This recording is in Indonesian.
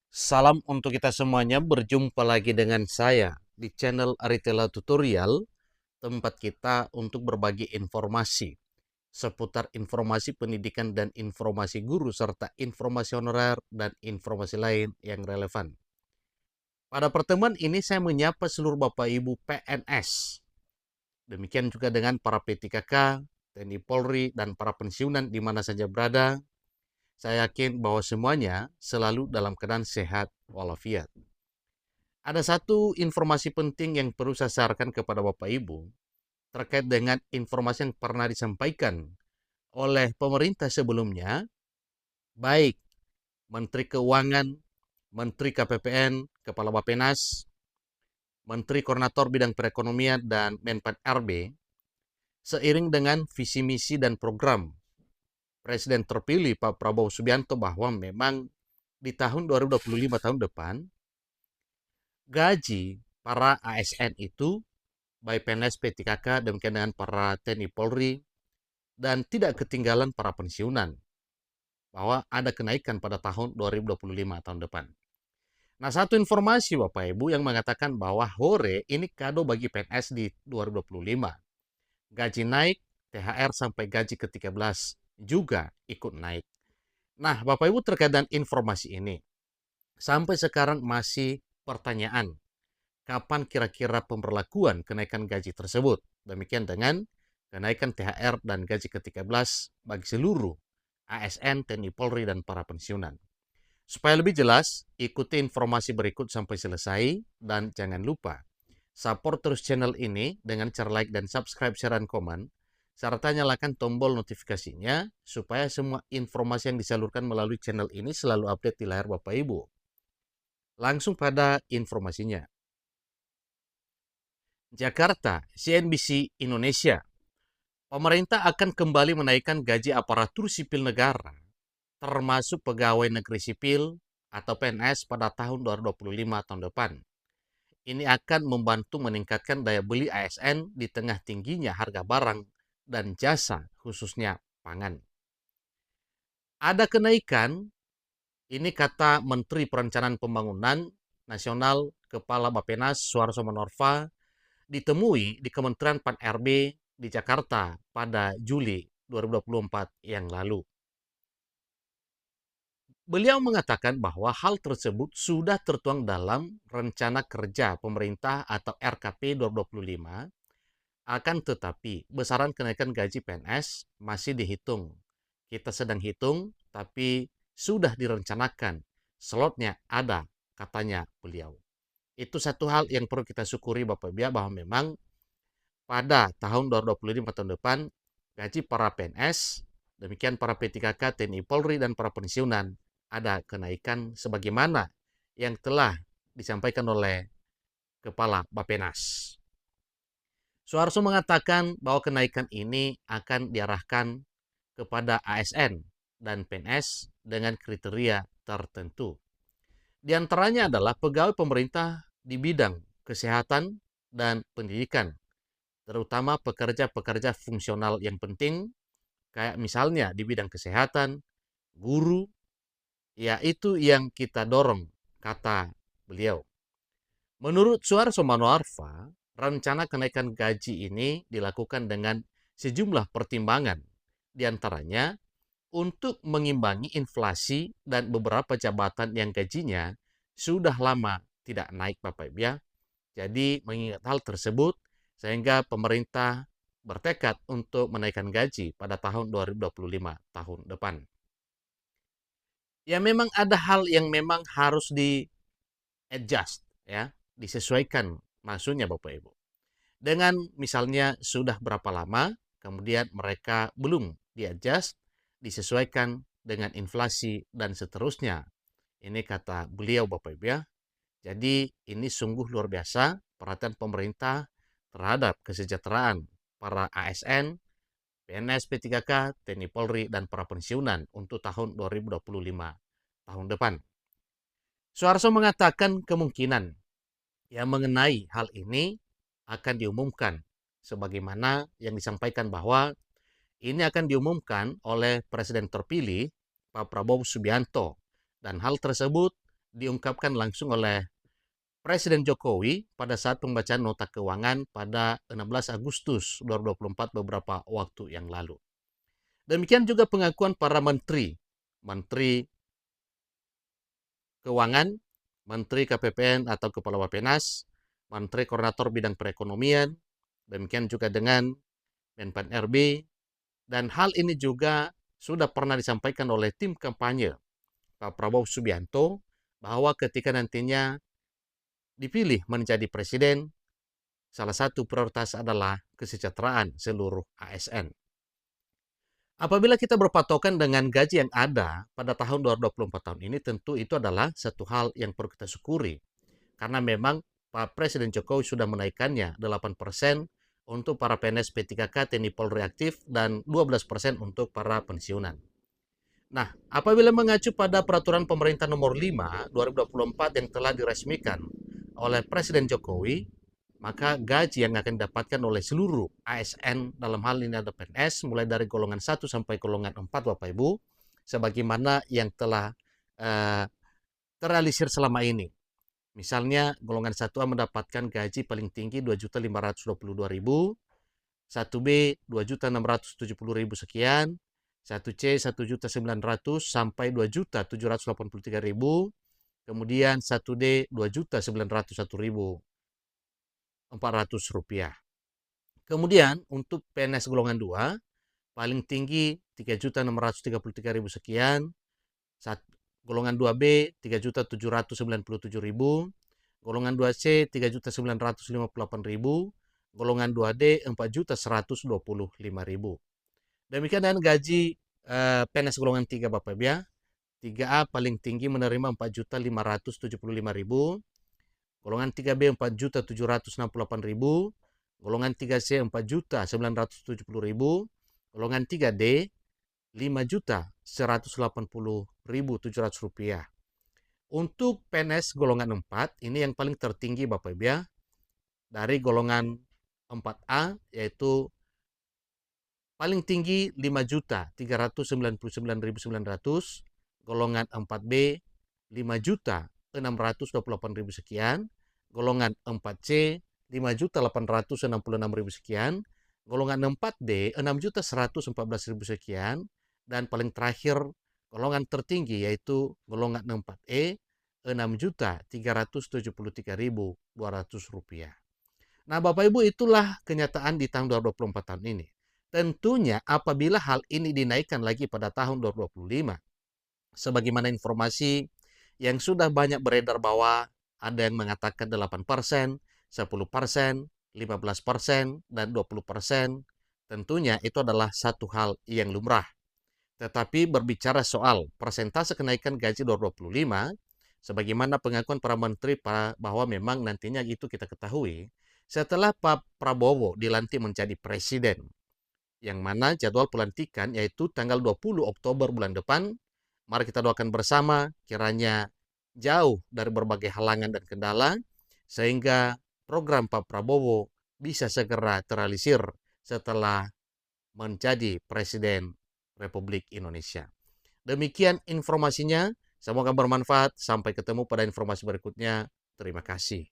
Salam untuk kita semuanya, berjumpa lagi dengan saya di channel Aritela Tutorial, tempat kita untuk berbagi informasi seputar informasi pendidikan dan informasi guru, serta informasi honorer dan informasi lain yang relevan. Pada pertemuan ini saya menyapa seluruh Bapak Ibu PNS, demikian juga dengan para P3K, TNI Polri, dan para pensiunan di mana saja berada. Saya yakin bahwa semuanya selalu dalam keadaan sehat walafiat. Ada satu informasi penting yang perlu saya sarankan kepada Bapak Ibu terkait dengan informasi yang pernah disampaikan oleh pemerintah sebelumnya, baik Menteri Keuangan, Menteri KPPN, Kepala Bappenas, Menteri Koordinator Bidang Perekonomian, dan Menpan RB, seiring dengan visi misi dan program Presiden terpilih Pak Prabowo Subianto bahwa memang di tahun 2025 tahun depan, gaji para ASN itu baik PNS, P3K, demikian dengan para TNI Polri, dan tidak ketinggalan para pensiunan, bahwa ada kenaikan pada tahun 2025 tahun depan. Nah, satu informasi Bapak Ibu yang mengatakan bahwa hore ini kado bagi PNS di 2025. Gaji naik, THR sampai gaji ke-13 juga ikut naik. Nah, Bapak Ibu terkait dengan informasi ini, sampai sekarang masih pertanyaan, kapan kira-kira pemberlakuan kenaikan gaji tersebut? Demikian dengan kenaikan THR dan gaji ke-13 bagi seluruh ASN, TNI Polri, dan para pensiunan. Supaya lebih jelas, ikuti informasi berikut sampai selesai, dan jangan lupa support terus channel ini dengan cara like dan subscribe, share, dan komen, serta nyalakan tombol notifikasinya supaya semua informasi yang disalurkan melalui channel ini selalu update di layar Bapak Ibu. Langsung pada informasinya. Jakarta, CNBC Indonesia. Pemerintah akan kembali menaikkan gaji aparatur sipil negara, termasuk pegawai negeri sipil atau PNS pada tahun 2025 tahun depan. Ini akan membantu meningkatkan daya beli ASN di tengah tingginya harga barang dan jasa, khususnya pangan. Ada kenaikan, ini kata Menteri Perencanaan Pembangunan Nasional Kepala Bappenas Suharso Monoarfa ditemui di Kementerian Pan RB di Jakarta pada Juli 2024 yang lalu. Beliau mengatakan bahwa hal tersebut sudah tertuang dalam Rencana Kerja Pemerintah atau RKP 2025, akan tetapi besaran kenaikan gaji PNS masih dihitung. Kita sedang hitung, tapi sudah direncanakan. Slotnya ada, katanya beliau. Itu satu hal yang perlu kita syukuri Bapak Ibu, bahwa memang pada tahun 2025 tahun depan, gaji para PNS, demikian para P3K, TNI Polri, dan para pensiunan, ada kenaikan sebagaimana yang telah disampaikan oleh Kepala Bappenas. Suharso mengatakan bahwa kenaikan ini akan diarahkan kepada ASN dan PNS dengan kriteria tertentu. Di antaranya adalah pegawai pemerintah di bidang kesehatan dan pendidikan, terutama pekerja-pekerja fungsional yang penting, kayak misalnya di bidang kesehatan, guru, ya itu yang kita dorong, kata beliau. Menurut Suharso Manoarfa, rencana kenaikan gaji ini dilakukan dengan sejumlah pertimbangan, diantaranya untuk mengimbangi inflasi dan beberapa jabatan yang gajinya sudah lama tidak naik Bapak Ibu ya. Jadi mengingat hal tersebut, sehingga pemerintah bertekad untuk menaikkan gaji pada tahun 2025 tahun depan. Ya memang ada hal yang memang harus di-adjust ya, disesuaikan maksudnya Bapak Ibu. Dengan misalnya sudah berapa lama, kemudian mereka belum di-adjust, disesuaikan dengan inflasi dan seterusnya. Ini kata beliau Bapak Ibu ya. Jadi ini sungguh luar biasa perhatian pemerintah terhadap kesejahteraan para ASN, PNS, P3K, TNI Polri, dan para pensiunan untuk tahun 2025 tahun depan. Suharso mengatakan kemungkinan yang mengenai hal ini akan diumumkan sebagaimana yang disampaikan bahwa ini akan diumumkan oleh Presiden terpilih Pak Prabowo Subianto, dan hal tersebut diungkapkan langsung oleh Presiden Jokowi pada saat pembacaan nota keuangan pada 16 Agustus 2024 beberapa waktu yang lalu. Demikian juga pengakuan para menteri, Menteri Keuangan, Menteri KPPN atau Kepala Bappenas, Menteri Koordinator Bidang Perekonomian, demikian juga dengan Menpan RB, dan hal ini juga sudah pernah disampaikan oleh tim kampanye Pak Prabowo Subianto bahwa ketika nantinya dipilih menjadi presiden, salah satu prioritas adalah kesejahteraan seluruh ASN. Apabila kita berpatokan dengan gaji yang ada pada tahun 2024 tahun ini, tentu itu adalah satu hal yang perlu kita syukuri. Karena memang Pak Presiden Jokowi sudah menaikkannya 8% untuk para PNS P3K, TNI Polri aktif, dan 12% untuk para pensiunan. Nah, apabila mengacu pada peraturan pemerintah nomor 5 2024 yang telah diresmikan oleh Presiden Jokowi, maka gaji yang akan didapatkan oleh seluruh ASN dalam hal ini ada PNS mulai dari golongan 1 sampai golongan 4 Bapak Ibu, sebagaimana yang telah terrealisir selama ini. Misalnya golongan 1A mendapatkan gaji paling tinggi 2.522.000, 1B 2.670.000 sekian, 1C 1.900.000 sampai 2.783.000, kemudian 1D 2.901.400 rupiah. Kemudian untuk PNS golongan 2 paling tinggi 3.633.000 sekian, golongan 2B 3.797.000, golongan 2C 3.958.000, golongan 2D 4.125.000. Demikian dengan gaji PNS golongan 3 Bapak Ibu ya. 3A paling tinggi menerima 4.575.000, golongan 3B 4.768.000, golongan 3C 4.970.000, golongan 3D 5.180.700 rupiah. Untuk PNS golongan 4 ini yang paling tertinggi Bapak Ibu ya. Dari golongan 4A yaitu paling tinggi 5.399.900, golongan 4B 5.628.000 sekian, golongan 4C 5.866.000 sekian, golongan 4D 6.114.000 sekian, dan paling terakhir golongan tertinggi yaitu golongan 4E 6.373.200 rupiah. Nah Bapak Ibu, itulah kenyataan di tahun 2024 tahun ini. Tentunya apabila hal ini dinaikkan lagi pada tahun 2025, sebagaimana informasi yang sudah banyak beredar bahwa ada yang mengatakan 8%, 10%, 15%, dan 20%, tentunya itu adalah satu hal yang lumrah. Tetapi berbicara soal persentase kenaikan gaji 2025, sebagaimana pengakuan para menteri bahwa memang nantinya itu kita ketahui, setelah Pak Prabowo dilantik menjadi presiden, yang mana jadwal pelantikan yaitu tanggal 20 Oktober bulan depan, mari kita doakan bersama kiranya jauh dari berbagai halangan dan kendala, sehingga program Pak Prabowo bisa segera terrealisir setelah menjadi Presiden Republik Indonesia. Demikian informasinya, semoga bermanfaat. Sampai ketemu pada informasi berikutnya. Terima kasih.